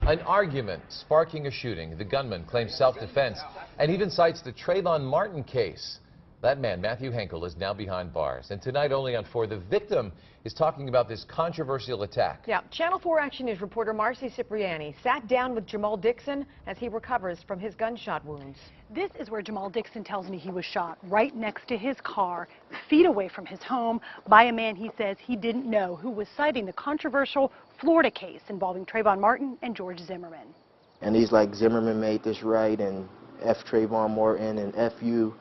An argument sparking a shooting. The gunman claims self-defense and even cites the Trayvon Martin case. That man, Matthew Henkel, is now behind bars. And tonight, only on 4, the victim is talking about this controversial attack. Yeah, Channel 4 Action News reporter Marcy Cipriani sat down with Jamal Dixon as he recovers from his gunshot wounds. This is where Jamal Dixon tells me he was shot, right next to his car, feet away from his home, by a man he says he didn't know, who was citing the controversial Florida case involving Trayvon Martin and George Zimmerman. And he's like, Zimmerman made this right, and F Trayvon Martin, and F you.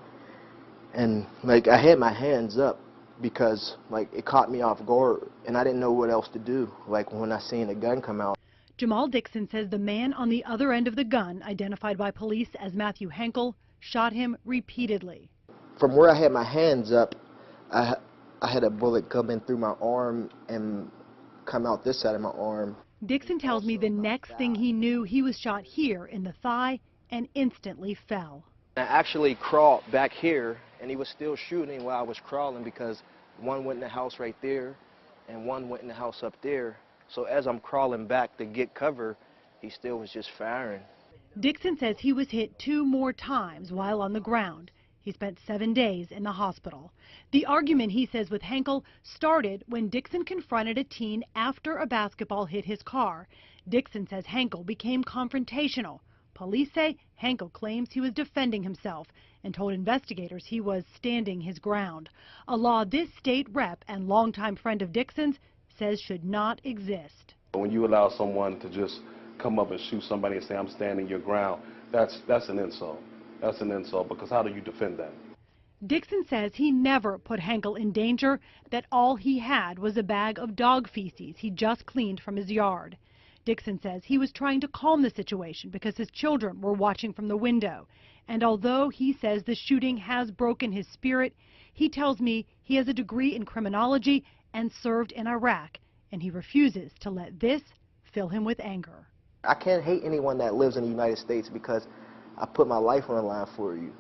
And like, I had my hands up because like it caught me off guard and I didn't know what else to do, like when I seen the gun come out. Jamal Dixon says the man on the other end of the gun, identified by police as Matthew Henkel, shot him repeatedly. From where I had my hands up, I had a bullet come in through my arm and come out this side of my arm. Dixon tells me the next thing he knew, he was shot here in the thigh and instantly fell. I actually crawled back here, and he was still shooting while I was crawling because one went in the house right there and one went in the house up there. So as I'm crawling back to get cover, he still was just firing. Dixon says he was hit 2 more times while on the ground. He spent 7 days in the hospital. The argument, he says, with Henkel started when Dixon confronted a teen after a basketball hit his car. Dixon says Henkel became confrontational. Police say Henkel claims he was defending himself and told investigators he was standing his ground, a law this state rep and longtime friend of Dixon's says should not exist. When you allow someone to just come up and shoot somebody and say, I'm standing your ground, that's an insult. That's an insult, because how do you defend that? Dixon says he never put Henkel in danger, that all he had was a bag of dog feces he just cleaned from his yard. Dixon says he was trying to calm the situation because his children were watching from the window. And although he says the shooting has broken his spirit, he tells me he has a degree in criminology and served in Iraq, and he refuses to let this fill him with anger. I can't hate anyone that lives in the United States because I put my life on the line for you.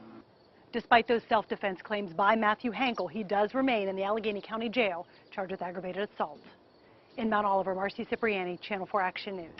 Despite those self-defense claims by Matthew Henkel, he does remain in the Allegheny County Jail, charged with aggravated assault. In Mount Oliver, Marcy Cipriani, Channel 4 Action News.